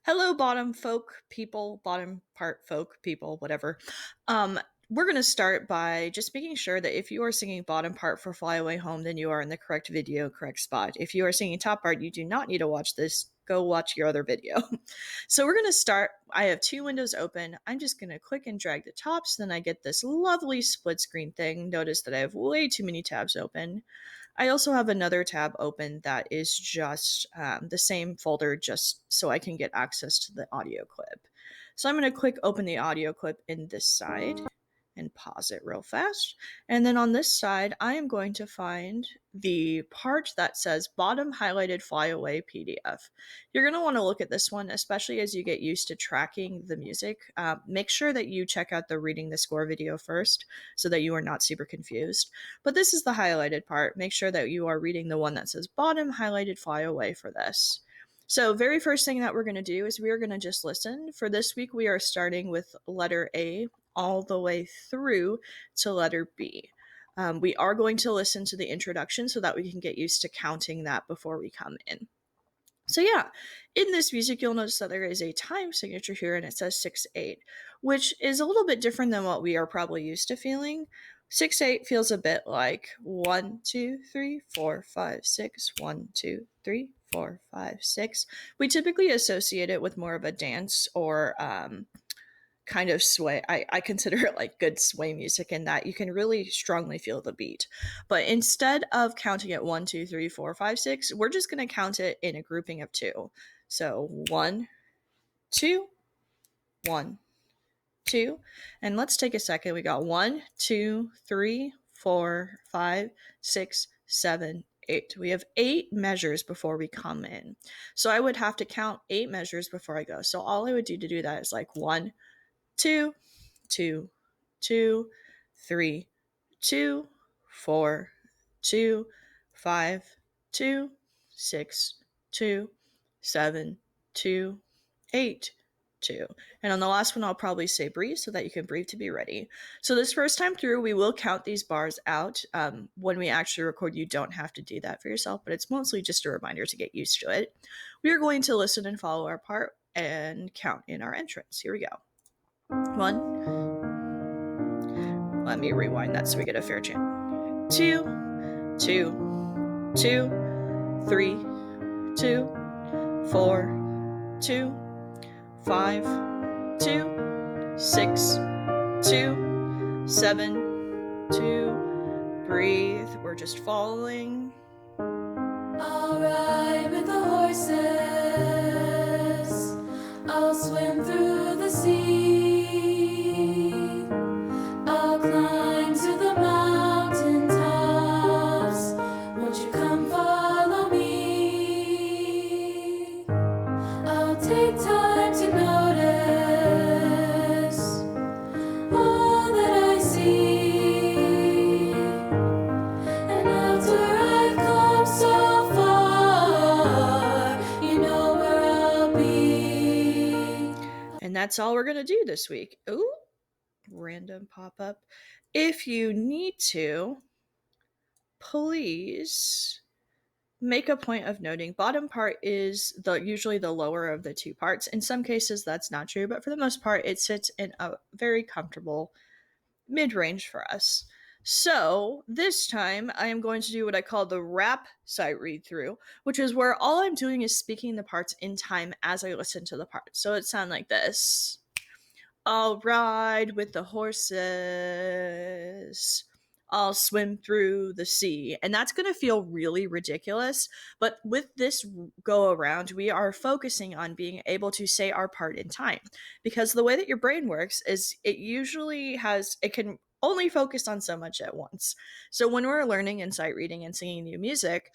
Hello, bottom folk people, bottom part folk people, whatever. Um, we're going to start by just making sure that if you are singing bottom part for Fly Away Home, then you are in the correct video, correct spot. If you are singing top part, you do not need to watch this. Go watch your other video. So we're going to start. I have two windows open. I'm just going to click and drag the tops. Then I get this lovely split screen thing. Notice that I have way too many tabs open. I also have another tab open that is just the same folder, just so I can get access to the audio clip. So I'm going to click open the audio clip in this side and pause it real fast. And then on this side, I am going to find the part that says bottom highlighted flyaway PDF. You're going to want to look at this one, especially as you get used to tracking the music. Make sure that you check out the reading the score video first so that you are not super confused. But this is the highlighted part. Make sure that you are reading the one that says bottom highlighted flyaway for this. So, very first thing that we're going to do is we are going to just listen. For this week, we are starting with letter A all the way through to letter B. We are going to listen to the introduction so that we can get used to counting that before we come in. So yeah, in this music, you'll notice that there is a time signature here and it says 6/8, which is a little bit different than what we are probably used to feeling. 6/8 feels a bit like 1, 2, 3, 4, 5, 6, 1, 2, 3, 4, 5, 6. We typically associate it with more of a dance or kind of sway. I consider it like good sway music in that you can really strongly feel the beat. But instead of counting it 1, 2, 3, 4, 5, 6, we're just going to count it in a grouping of two. So 1, 2, 1, 2. And let's take a second. We got 1, 2, 3, 4, 5, 6, 7, 8. We have 8 measures before we come in. So I would have to count 8 measures before I go. So all I would do to do that is like 1, 2, 2, 2, 3, 2, 4, 2, 5, 2, 6, 2, 7, 2, 8, 2. And on the last one, I'll probably say breathe so that you can breathe to be ready. So this first time through, we will count these bars out. When we actually record, you don't have to do that for yourself, but it's mostly just a reminder to get used to it. We are going to listen and follow our part and count in our entrance. Here we go. 1. Let me rewind that so we get a fair chant. 2, 2, 2, 3, 2, 4, 2, 5, 2, 6, 2, 7, 2. Breathe. We're just following. I'll ride with the horses. I'll swim through the sea. I'll climb to the mountain tops. Won't you come follow me? I'll take time to notice all that I see. And after I've come so far, you know where I'll be. And that's all we're going to do this week. Ooh, random pop up. If you need to, please make a point of noting bottom part is usually the lower of the two parts. In some cases that's not true, but for the most part it sits in a very comfortable mid-range for us. So this time I am going to do what I call the rap sight read through, which is where all I'm doing is speaking the parts in time as I listen to the parts. So it sounds like this. I'll ride with the horses. I'll swim through the sea. And that's going to feel really ridiculous. But with this go around, we are focusing on being able to say our part in time. Because the way that your brain works is it can only focus on so much at once. So when we're learning and sight reading and singing new music,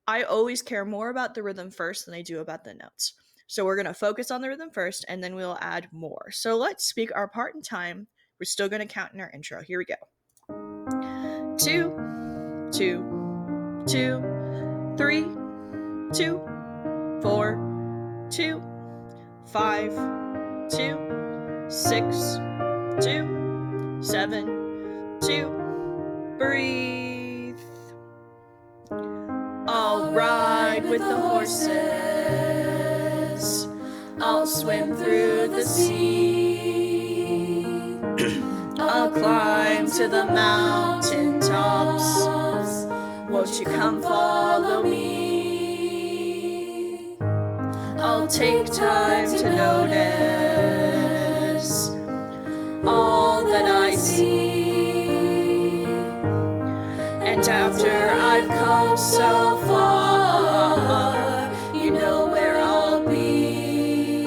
I always care more about the rhythm first than I do about the notes. So we're going to focus on the rhythm first and then we'll add more. So let's speak our part in time. We're still going to count in our intro. Here we go. 2, 2, 2, 3, 2, 4, 2, 5, 2, 6, 2, 7, 2. Breathe. I'll ride with the horses. I'll swim through the sea. I'll climb to the mountain tops. Won't you come follow me? I'll take time to notice all that I see. And after I've come so far, you know where I'll be.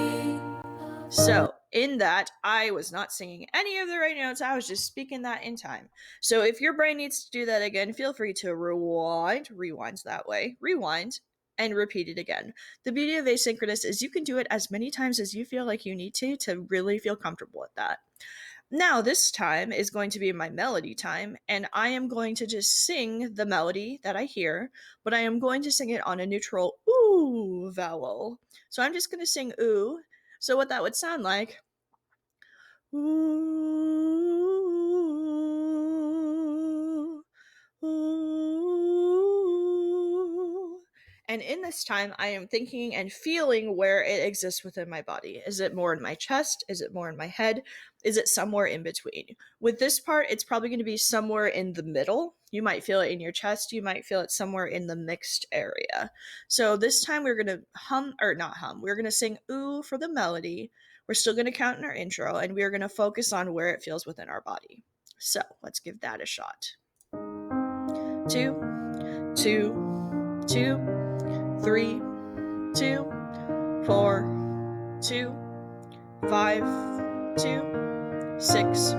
So, in that, I was not singing any of the right notes. I was just speaking that in time. So, if your brain needs to do that again, feel free to rewinds that way, rewind, and repeat it again. The beauty of asynchronous is you can do it as many times as you feel like you need to really feel comfortable with that. Now, this time is going to be my melody time, and I am going to just sing the melody that I hear, but I am going to sing it on a neutral ooh vowel. So I'm just going to sing ooh. So, what that would sound like, ooh, ooh. And in this time, I am thinking and feeling where it exists within my body. Is it more in my chest? Is it more in my head? Is it somewhere in between? With this part, it's probably going to be somewhere in the middle. You might feel it in your chest. You might feel it somewhere in the mixed area. So this time we're going to not hum. We're going to sing ooh for the melody. We're still going to count in our intro, and we are going to focus on where it feels within our body. So let's give that a shot. 2, 2, 2, 3, 2, 4, 2, 5, 2, 6,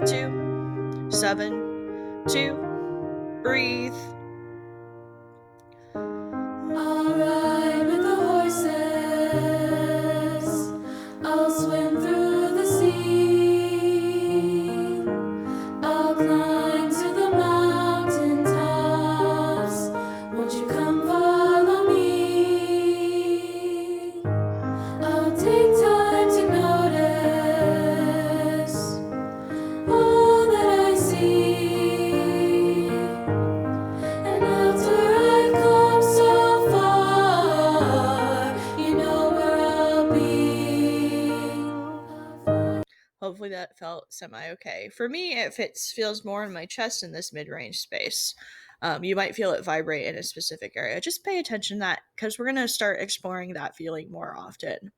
2, 7, 2. Breathe. I'll ride with the horses. I'll swim through the sea. I'll climb to the mountain tops. Won't you come follow me? I'll take time to notice all that I see. And after I've come so far, you know where I'll be. Hopefully that felt semi-okay. For me, it feels more in my chest in this mid-range space. You might feel it vibrate in a specific area. Just pay attention to that because we're going to start exploring that feeling more often.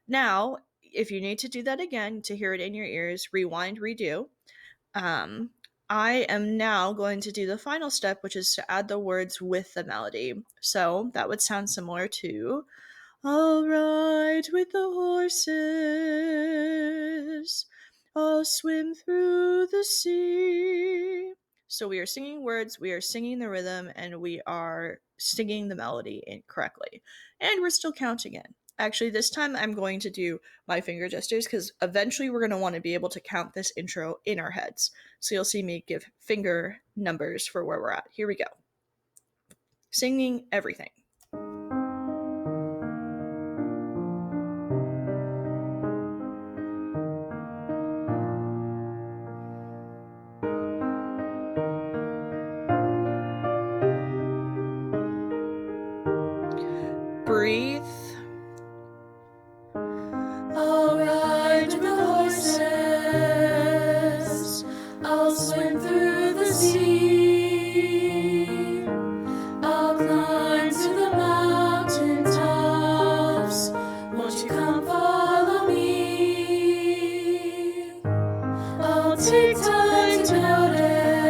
Now, if you need to do that again to hear it in your ears, rewind, redo. I am now going to do the final step, which is to add the words with the melody. So that would sound similar to I'll ride with the horses. I'll swim through the sea. So we are singing words, we are singing the rhythm, and we are singing the melody incorrectly. And we're still counting it. Actually, this time I'm going to do my finger gestures because eventually we're going to want to be able to count this intro in our heads. So you'll see me give finger numbers for where we're at. Here we go. Singing everything. Breathe. I'll ride with the horses. I'll swim through the sea. I'll climb to the mountain tops. Won't you come follow me? I'll take time to notice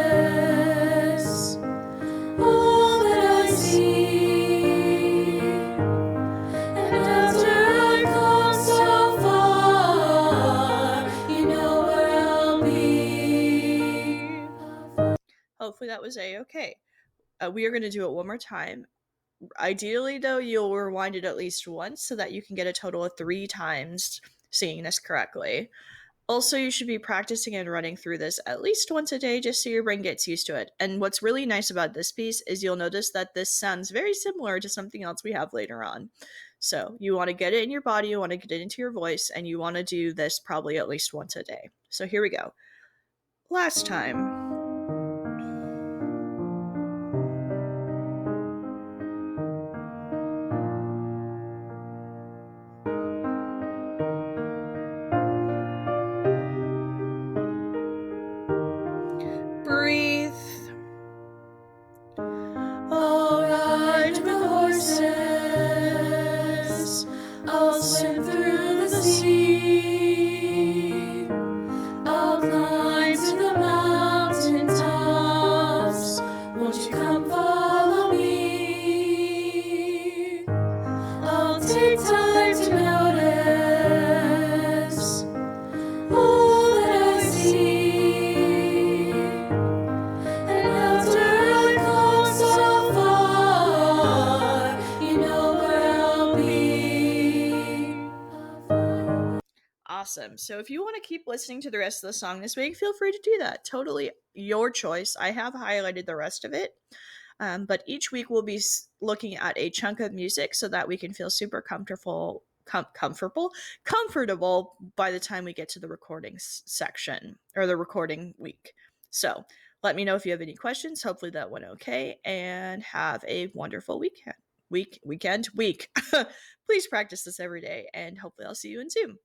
all that I see. And after I've come so far, you know where I'll be. Hopefully that was a-okay. We are going to do it one more time. Ideally, though, you'll rewind it at least once so that you can get a total of 3 times singing this correctly. Also, you should be practicing and running through this at least once a day just so your brain gets used to it. And what's really nice about this piece is you'll notice that this sounds very similar to something else we have later on. So, you want to get it in your body, you want to get it into your voice, and you want to do this probably at least once a day. So, here we go. Last time. I'll swim through the sea. I'll climb to the mountain tops. Won't you come follow me? I'll take time to notice all that I see. And after I come so far, you know where I'll be. Awesome. So if you want to keep listening to the rest of the song this week, feel free to do that. Totally your choice. I have highlighted the rest of it. But each week we'll be looking at a chunk of music so that we can feel super comfortable by the time we get to the recording section or the recording week. So let me know if you have any questions. Hopefully that went okay, and have a wonderful week. Please practice this every day, and hopefully I'll see you in Zoom.